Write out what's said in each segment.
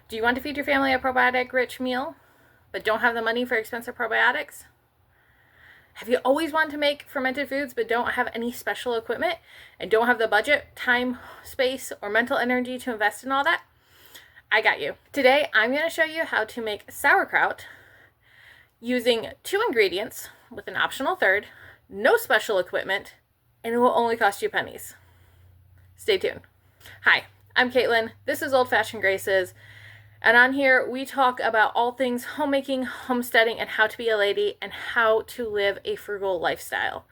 Do you want to feed your family a probiotic-rich meal, but don't have the money for expensive probiotics? Have you always wanted to make fermented foods but don't have any special equipment and don't have the budget, time, space, or mental energy to invest in all that? I got you. Today, I'm going to show you how to make sauerkraut using 2 ingredients with an optional third, no special equipment, and it will only cost you pennies. Stay tuned. Hi, I'm Caitlin. This is Old Fashioned Graces. And on here, we talk about all things homemaking, homesteading, and how to be a lady, and how to live a frugal lifestyle.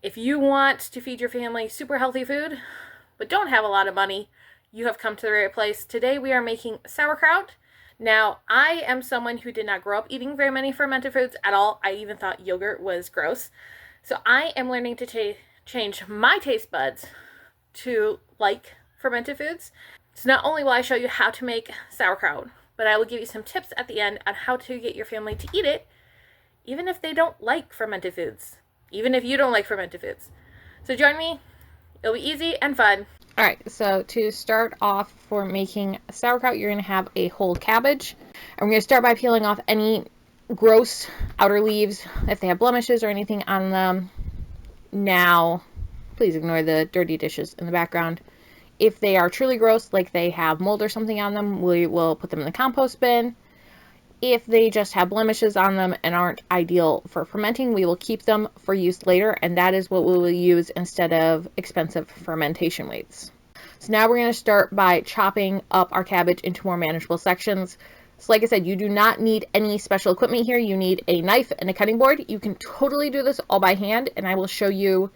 If you want to feed your family super healthy food, but don't have a lot of money, you have come to the right place. Today, we are making sauerkraut. Now, I am someone who did not grow up eating very many fermented foods at all. I even thought yogurt was gross. So I am learning to change my taste buds to like fermented foods. So not only will I show you how to make sauerkraut, but I will give you some tips at the end on how to get your family to eat it, even if they don't like fermented foods, even if you don't like fermented foods. So join me. It'll be easy and fun. All right, so to start off for making sauerkraut, you're going to have a whole cabbage. And we're going to start by peeling off any gross outer leaves, if they have blemishes or anything on them. Now, please ignore the dirty dishes in the background. If they are truly gross, like they have mold or something on them, we will put them in the compost bin. If they just have blemishes on them and aren't ideal for fermenting, we will keep them for use later, and that is what we will use instead of expensive fermentation weights. So now we're going to start by chopping up our cabbage into more manageable sections. So like I said, you do not need any special equipment here. You need a knife and a cutting board. You can totally do this all by hand, and I will show you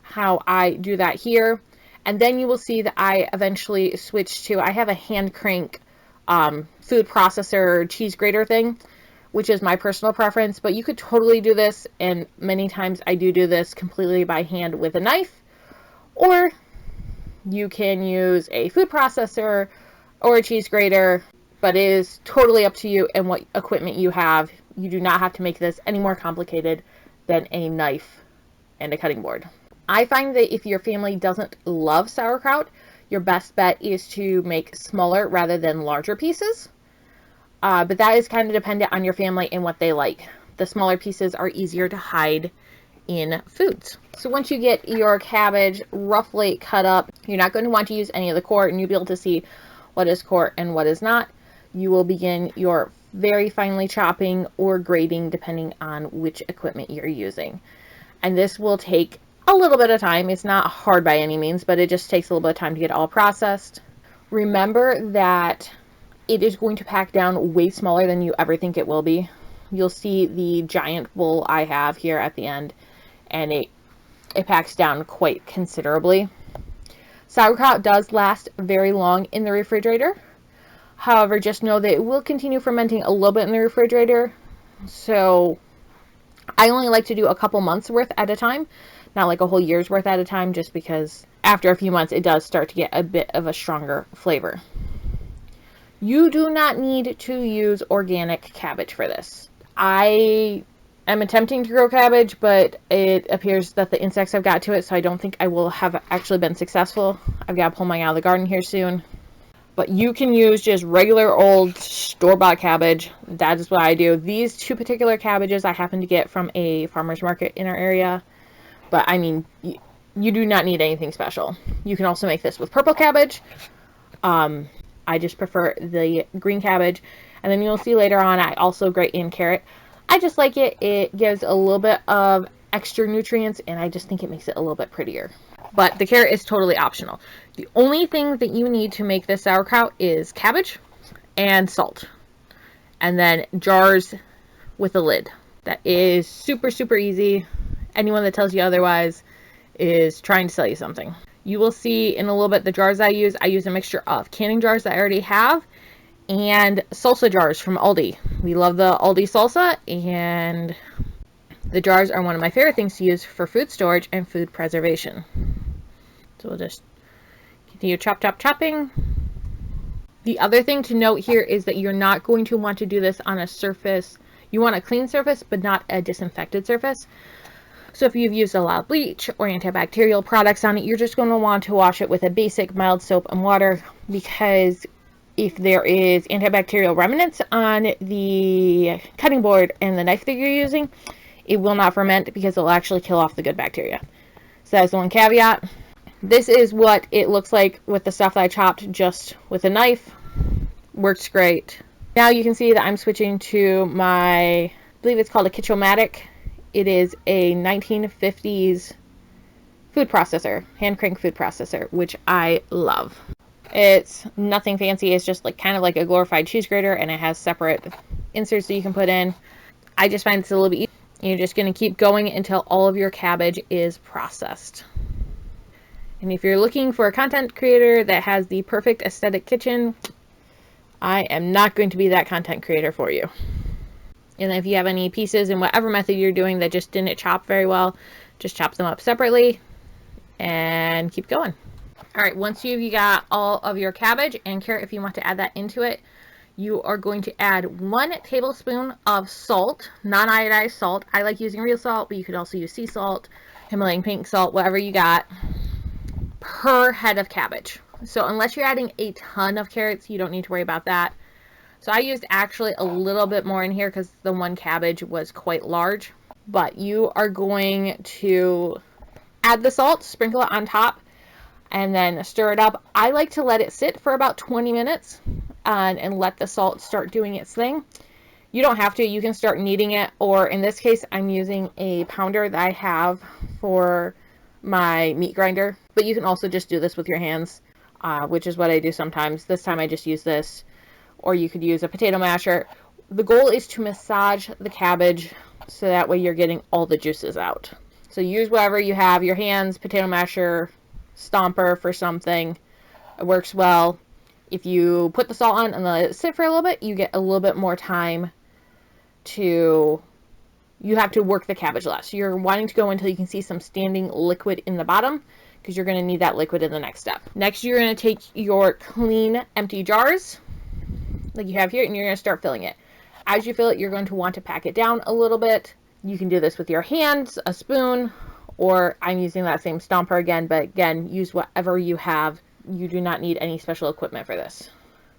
how I do that here. And then you will see that I eventually switch to, I have a hand crank food processor cheese grater thing, which is my personal preference, but you could totally do this, and many times I do this completely by hand with a knife, or you can use a food processor or a cheese grater, but it is totally up to you and what equipment you have. You do not have to make this any more complicated than a knife and a cutting board. I find that if your family doesn't love sauerkraut, your best bet is to make smaller rather than larger pieces. But that is kind of dependent on your family and what they like. The smaller pieces are easier to hide in foods. So once you get your cabbage roughly cut up, you're not going to want to use any of the core, and you'll be able to see what is core and what is not. You will begin your very finely chopping or grating depending on which equipment you're using. And this will take a little bit of time. It's not hard by any means, but it just takes a little bit of time to get all processed. Remember that it is going to pack down way smaller than you ever think it will be. You'll see the giant bowl I have here at the end, and it packs down quite considerably. Sauerkraut does last very long in the refrigerator. However, just know that it will continue fermenting a little bit in the refrigerator. So I only like to do a couple months worth at a time, not like a whole year's worth at a time, just because after a few months it does start to get a bit of a stronger flavor. You do not need to use organic cabbage for this. I am attempting to grow cabbage, but it appears that the insects have got to it, so I don't think I will have actually been successful. I've got to pull mine out of the garden here soon. But you can use just regular old store-bought cabbage. That is what I do. These 2 particular cabbages I happen to get from a farmer's market in our area. But I mean, you do not need anything special. You can also make this with purple cabbage. I just prefer the green cabbage. And then you'll see later on, I also grate in carrot. I just like it. It gives a little bit of extra nutrients, and I just think it makes it a little bit prettier. But the carrot is totally optional. The only thing that you need to make this sauerkraut is cabbage and salt. And then jars with a lid. That is super, super easy. Anyone that tells you otherwise is trying to sell you something. You will see in a little bit the jars I use. I use a mixture of canning jars that I already have and salsa jars from Aldi. We love the Aldi salsa, and the jars are one of my favorite things to use for food storage and food preservation. So we'll just continue chopping. The other thing to note here is that you're not going to want to do this on a surface. You want a clean surface, but not a disinfected surface. So if you've used a lot of bleach or antibacterial products on it, you're just going to want to wash it with a basic mild soap and water, because if there is antibacterial remnants on the cutting board and the knife that you're using, it will not ferment because it'll actually kill off the good bacteria. So that's the one caveat. This is what it looks like with the stuff that I chopped just with a knife. Works great. Now you can see that I'm switching to my, I believe it's called a Kitchomatic. It is a 1950s food processor, hand crank food processor, which I love. It's nothing fancy. It's just like kind of like a glorified cheese grater, and it has separate inserts that you can put in. I just find it's a little bit easier. You're just going to keep going until all of your cabbage is processed. And if you're looking for a content creator that has the perfect aesthetic kitchen, I am not going to be that content creator for you. And if you have any pieces in whatever method you're doing that just didn't chop very well, just chop them up separately and keep going. All right, once you've got all of your cabbage and carrot, if you want to add that into it, you are going to add 1 tablespoon of salt, non-iodized salt. I like using real salt, but you could also use sea salt, Himalayan pink salt, whatever you got, per head of cabbage. So unless you're adding a ton of carrots, you don't need to worry about that. So I used actually a little bit more in here because the one cabbage was quite large. But you are going to add the salt, sprinkle it on top, and then stir it up. I like to let it sit for about 20 minutes and let the salt start doing its thing. You don't have to. You can start kneading it, or in this case, I'm using a pounder that I have for my meat grinder. But you can also just do this with your hands, which is what I do sometimes. This time I just use this, or you could use a potato masher. The goal is to massage the cabbage so that way you're getting all the juices out. So use whatever you have, your hands, potato masher, stomper for something. It works well. If you put the salt on and let it sit for a little bit, you get a little bit more time to, you have to work the cabbage less. You're wanting to go until you can see some standing liquid in the bottom, because you're going to need that liquid in the next step. Next, you're going to take your clean, empty jars, like you have here, and you're going to start filling it. As you fill it, you're going to want to pack it down a little bit. You can do this with your hands, a spoon, or I'm using that same stomper again, but again, use whatever you have. You do not need any special equipment for this.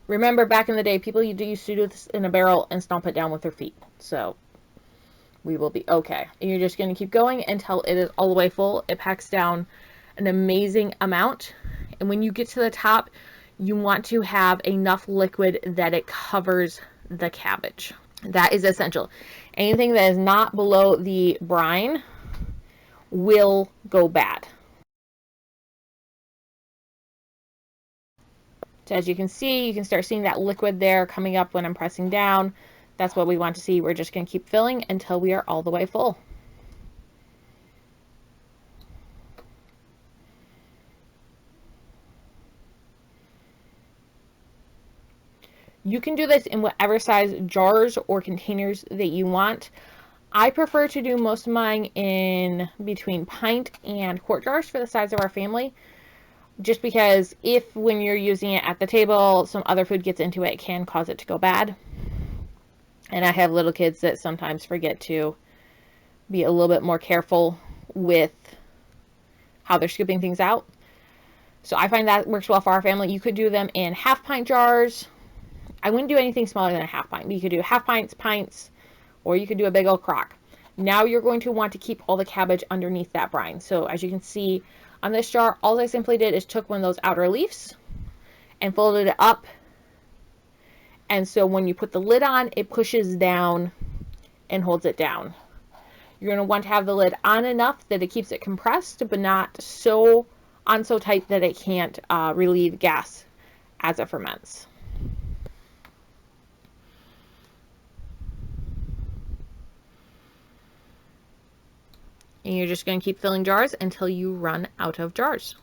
Remember, back in the day, people used to do this in a barrel and stomp it down with their feet. So we will be okay. And you're just going to keep going until it is all the way full. It packs down an amazing amount. And when you get to the top, you want to have enough liquid that it covers the cabbage. That is essential. Anything that is not below the brine will go bad. So as you can see, you can start seeing that liquid there coming up when I'm pressing down. That's what we want to see. We're just going to keep filling until we are all the way full. You can do this in whatever size jars or containers that you want. I prefer to do most of mine in between pint and quart jars for the size of our family. Just because if when you're using it at the table, some other food gets into it, it can cause it to go bad. And I have little kids that sometimes forget to be a little bit more careful with how they're scooping things out. So I find that works well for our family. You could do them in half pint jars. I wouldn't do anything smaller than a half pint, but you could do half pints, pints, or you could do a big old crock. Now you're going to want to keep all the cabbage underneath that brine. So as you can see on this jar, all I simply did is took one of those outer leaves and folded it up. And so when you put the lid on, it pushes down and holds it down. You're going to want to have the lid on enough that it keeps it compressed, but not so tight that it can't relieve gas as it ferments. And you're just going to keep filling jars until you run out of jars.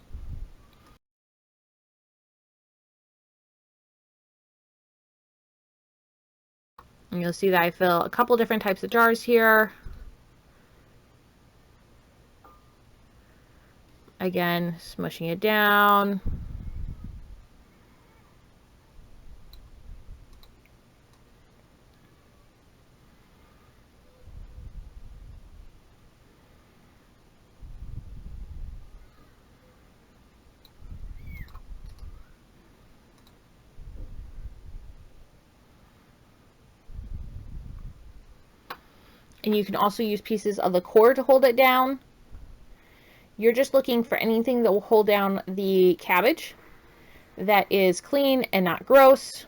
And you'll see that I fill a couple different types of jars here. Again, smushing it down. And you can also use pieces of the core to hold it down. You're just looking for anything that will hold down the cabbage that is clean and not gross.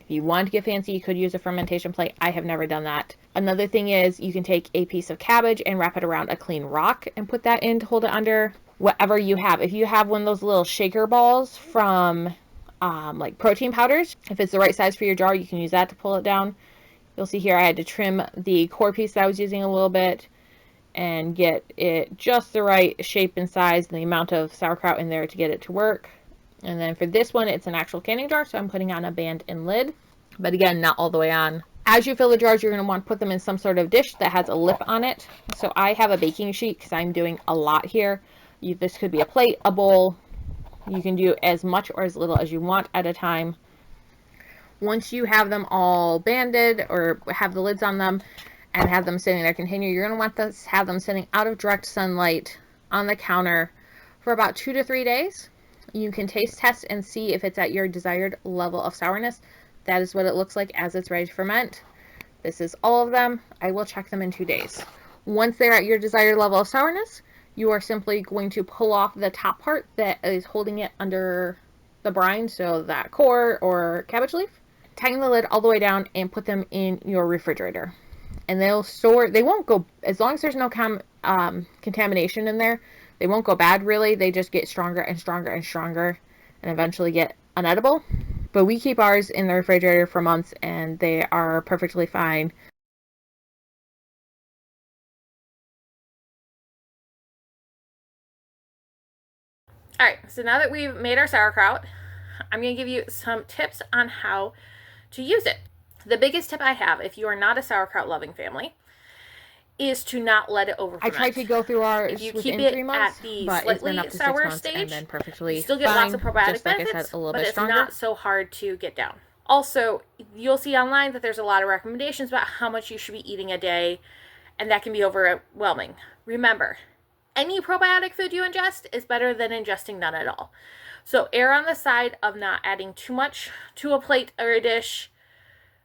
If you want to get fancy, you could use a fermentation plate. I have never done that. Another thing is you can take a piece of cabbage and wrap it around a clean rock and put that in to hold it under. Whatever you have. If you have one of those little shaker balls from like protein powders, if it's the right size for your jar, you can use that to pull it down. You'll see here I had to trim the core piece that I was using a little bit and get it just the right shape and size and the amount of sauerkraut in there to get it to work. And then for this one, it's an actual canning jar, so I'm putting on a band and lid. But again, not all the way on. As you fill the jars, you're going to want to put them in some sort of dish that has a lip on it. So I have a baking sheet because I'm doing a lot here. This could be a plate, a bowl. You can do as much or as little as you want at a time. Once you have them all banded or have the lids on them and have them sitting in their container, you're going to want to have them sitting out of direct sunlight on the counter for about 2 to 3 days. You can taste test and see if it's at your desired level of sourness. That is what it looks like as it's ready to ferment. This is all of them. I will check them in 2 days. Once they're at your desired level of sourness, you are simply going to pull off the top part that is holding it under the brine, so that core or cabbage leaf. Tighten the lid all the way down and put them in your refrigerator. And they'll store, they won't go, as long as there's no contamination in there, they won't go bad really. They just get stronger and stronger and stronger and eventually get unedible. But we keep ours in the refrigerator for months and they are perfectly fine. All right, so now that we've made our sauerkraut, I'm going to give you some tips on how to use it. The biggest tip I have, if you are not a sauerkraut loving family, is to not let it over ferment. I tried to go through ours if you within keep it 3 months, at the but it's been up to 6 sour months stage, and then perfectly you still get fine, lots of probiotic just like benefits, I said, a little but bit it's stronger. not so hard to get down. Also, you'll see online that there's a lot of recommendations about how much you should be eating a day, and that can be overwhelming. Remember, any probiotic food you ingest is better than ingesting none at all. So err on the side of not adding too much to a plate or a dish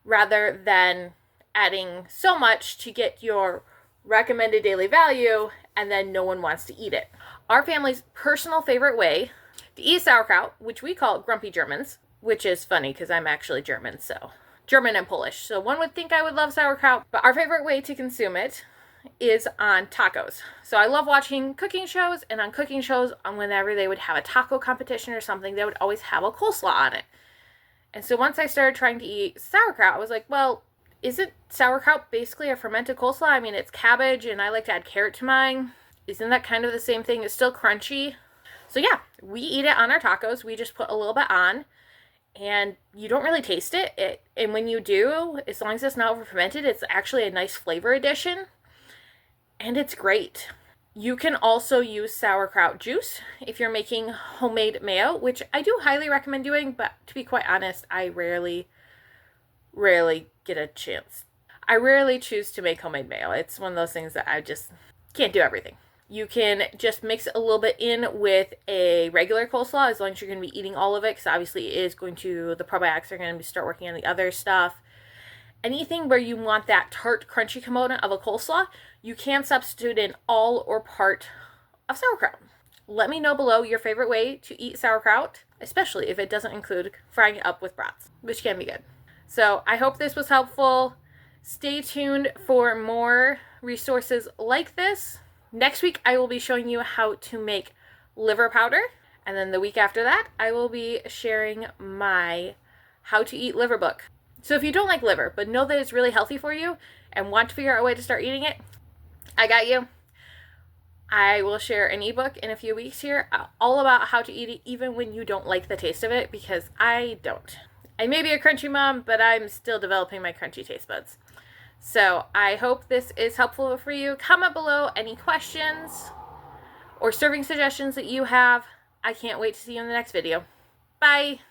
rather than adding so much to get your recommended daily value and then no one wants to eat it. Our family's personal favorite way to eat sauerkraut, which we call grumpy Germans, which is funny because I'm actually German, so German and Polish. So one would think I would love sauerkraut, but our favorite way to consume it is on tacos. So I love watching cooking shows, and on cooking shows, whenever they would have a taco competition or something, they would always have a coleslaw on it. And so once I started trying to eat sauerkraut, I was like, well, isn't sauerkraut basically a fermented coleslaw? I mean, it's cabbage, and I like to add carrot to mine. Isn't that kind of the same thing? It's still crunchy. So yeah, we eat it on our tacos. We just put a little bit on, and you don't really taste it. And when you do, as long as it's not over fermented, it's actually a nice flavor addition. And it's great. You can also use sauerkraut juice if you're making homemade mayo, which I do highly recommend doing, but to be quite honest, I rarely get a chance. I rarely choose to make homemade mayo. It's one of those things that I just can't do everything. You can just mix it a little bit in with a regular coleslaw as long as you're going to be eating all of it, because obviously the probiotics are going to start working on the other stuff. Anything where you want that tart, crunchy component of a coleslaw, you can substitute in all or part of sauerkraut. Let me know below your favorite way to eat sauerkraut, especially if it doesn't include frying it up with brats, which can be good. So I hope this was helpful. Stay tuned for more resources like this. Next week, I will be showing you how to make liver powder. And then the week after that, I will be sharing my how to eat liver book. So if you don't like liver, but know that it's really healthy for you and want to figure out a way to start eating it, I got you. I will share an ebook in a few weeks here all about how to eat it even when you don't like the taste of it, because I don't. I may be a crunchy mom, but I'm still developing my crunchy taste buds. So I hope this is helpful for you. Comment below any questions or serving suggestions that you have. I can't wait to see you in the next video. Bye.